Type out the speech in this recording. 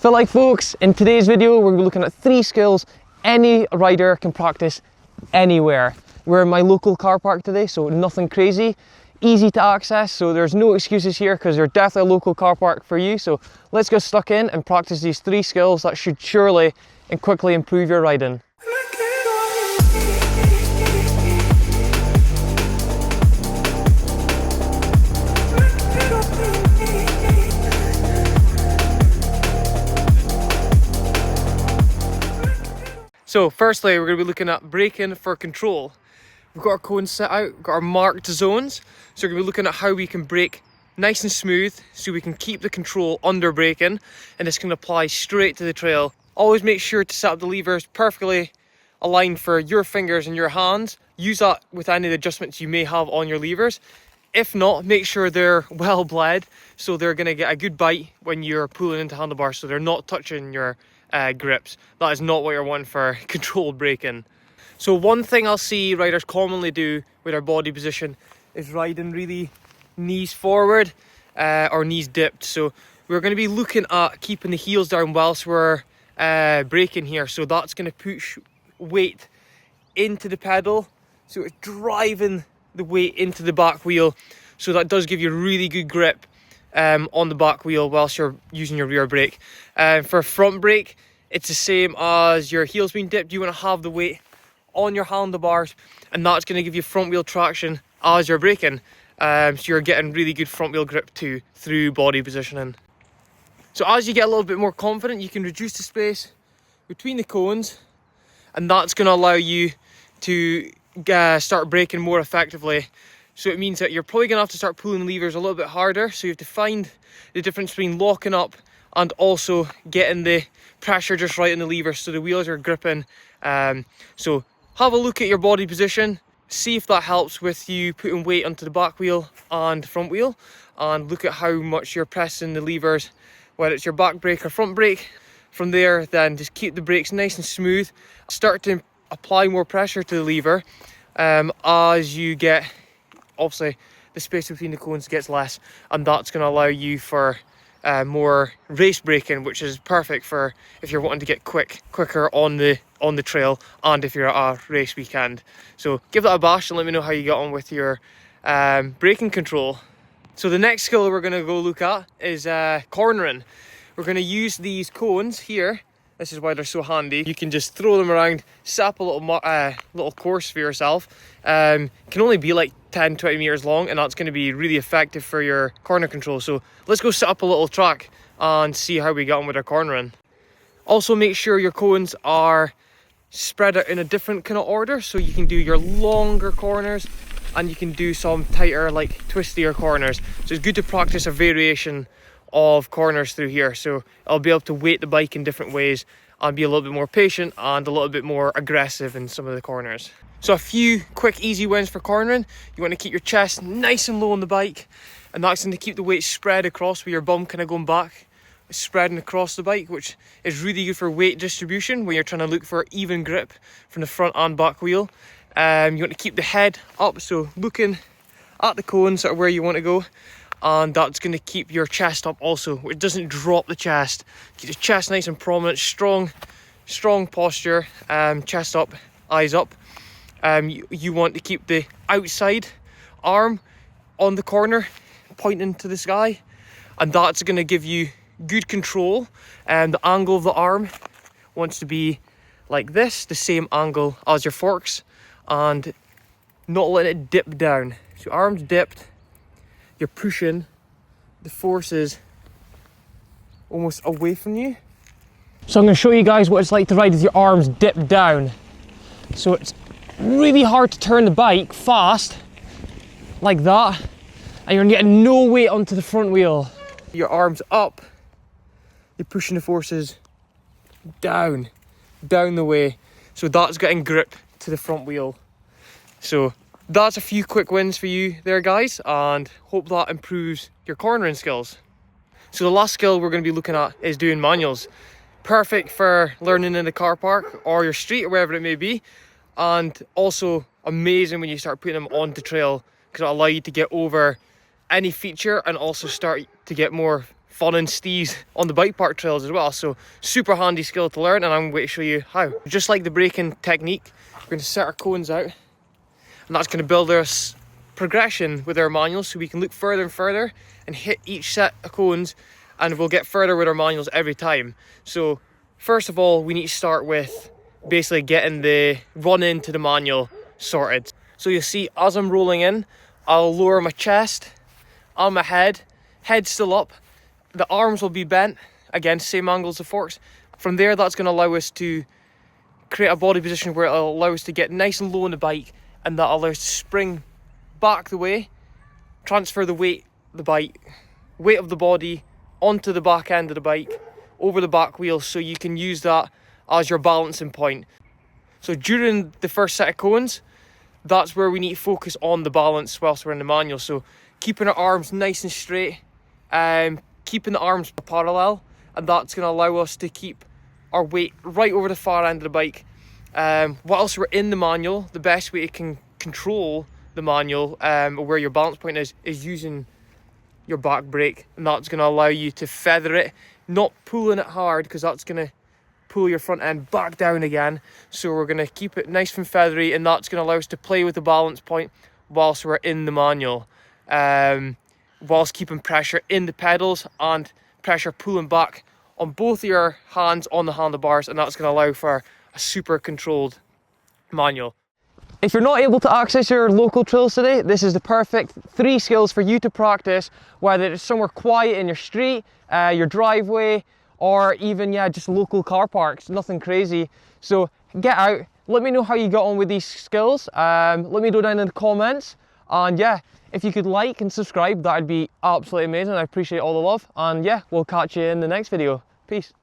But like folks, in today's video, we're looking at 3 skills any rider can practice anywhere. We're in my local car park today, so nothing crazy. Easy to access, so there's no excuses here because they're definitely a local car park for you. So let's get stuck in and practice these 3 skills that should surely and quickly improve your riding. So firstly, we're going to be looking at braking for control. We've got our cones set out, we've got our marked zones. So we're going to be looking at how we can brake nice and smooth so we can keep the control under braking, and this can apply straight to the trail. Always make sure to set up the levers perfectly aligned for your fingers and your hands. Use that with any of the adjustments you may have on your levers. If not, make sure they're well bled so they're going to get a good bite when you're pulling into handlebars, so they're not touching your grips. That is not what you're wanting for controlled braking. So one thing I'll see riders commonly do with their body position is riding really knees forward or knees dipped. So we're going to be looking at keeping the heels down whilst we're braking here. So that's going to push weight into the pedal, so it's driving the weight into the back wheel. So that does give you a really good grip on the back wheel whilst you're using your rear brake. For front brake, it's the same as your heels being dipped. You want to have the weight on your handlebars, and that's going to give you front wheel traction as you're braking. So you're getting really good front wheel grip too through body positioning. So as you get a little bit more confident, you can reduce the space between the cones, and that's going to allow you to start braking more effectively. So it means that you're probably going to have to start pulling levers a little bit harder. So you have to find the difference between locking up and also getting the pressure just right in the lever so the wheels are gripping. So have a look at your body position, see if that helps with you putting weight onto the back wheel and front wheel, and look at how much you're pressing the levers, whether it's your back brake or front brake. From there, then just keep the brakes nice and smooth. Start to apply more pressure to the lever as you get, obviously the space between the cones gets less, and that's going to allow you for more race braking, which is perfect for if you're wanting to get quicker on the trail and if you're at a race weekend. So give that a bash and let me know how you get on with your braking control. So the next skill we're going to go look at is cornering. We're going to use these cones here. This is why they're so handy. You can just throw them around, set up a little course for yourself. Can only be like 10-20 meters long, and that's going to be really effective for your corner control. So let's go set up a little track and see how we get on with our cornering. Also make sure your cones are spread out in a different kind of order, so you can do your longer corners and you can do some tighter, like twistier corners. So it's good to practice a variation of corners through here, so I'll be able to weight the bike in different ways and be a little bit more patient and a little bit more aggressive in some of the corners. So a few quick easy wins for cornering. You want to keep your chest nice and low on the bike, and that's going to keep the weight spread across with your bum kind of going back, spreading across the bike, which is really good for weight distribution when you're trying to look for even grip from the front and back wheel. You want to keep the head up, so looking at the cones sort of where you want to go, and that's going to keep your chest up also. It doesn't drop the chest. Keep the chest nice and prominent, strong posture, chest up, eyes up. You want to keep the outside arm on the corner pointing to the sky, and that's going to give you good control. And the angle of the arm wants to be like this, the same angle as your forks, and not letting it dip down. So arms dipped, you're pushing the forces almost away from you. So I'm going to show you guys what it's like to ride with your arms dipped down. So it's really hard to turn the bike fast like that, and you're getting no weight onto the front wheel. Your arms up, you're pushing the forces down the way, so that's getting grip to the front wheel. So that's a few quick wins for you there, guys, and hope that improves your cornering skills. So the last skill we're going to be looking at is doing manuals. Perfect for learning in the car park or your street or wherever it may be, and also amazing when you start putting them onto trail, because it'll allow you to get over any feature and also start to get more fun and steez on the bike park trails as well. So super handy skill to learn, and I'm going to show you how. Just like the braking technique, we're going to set our cones out, and that's going to build us progression with our manuals, so we can look further and further and hit each set of cones, and we'll get further with our manuals every time. So first of all, we need to start with basically getting the run into the manual sorted. So you'll see as I'm rolling in, I'll lower my chest and my head still up. The arms will be bent, again, same angle as the forks. From there, that's going to allow us to create a body position where it'll allow us to get nice and low on the bike, and that allows us to spring back the way, transfer the weight of the body onto the back end of the bike, over the back wheel, so you can use that as your balancing point. So during the first set of cones, that's where we need to focus on the balance whilst we're in the manual. So keeping our arms nice and straight, keeping the arms parallel, and that's going to allow us to keep our weight right over the far end of the bike. Whilst we're in the manual, the best way to control the manual, where your balance point is using your back brake, and that's going to allow you to feather it, not pulling it hard, because that's going to pull your front end back down again. So we're going to keep it nice and feathery, and that's going to allow us to play with the balance point whilst we're in the manual, whilst keeping pressure in the pedals and pressure pulling back on both of your hands on the handlebars, and that's going to allow for a super controlled manual. If you're not able to access your local trails today, this is the perfect 3 skills for you to practice, whether it's somewhere quiet in your street, your driveway, or even, just local car parks, nothing crazy. So get out, let me know how you got on with these skills, let me know down in the comments, and if you could like and subscribe, that'd be absolutely amazing. I appreciate all the love, and we'll catch you in the next video. Peace.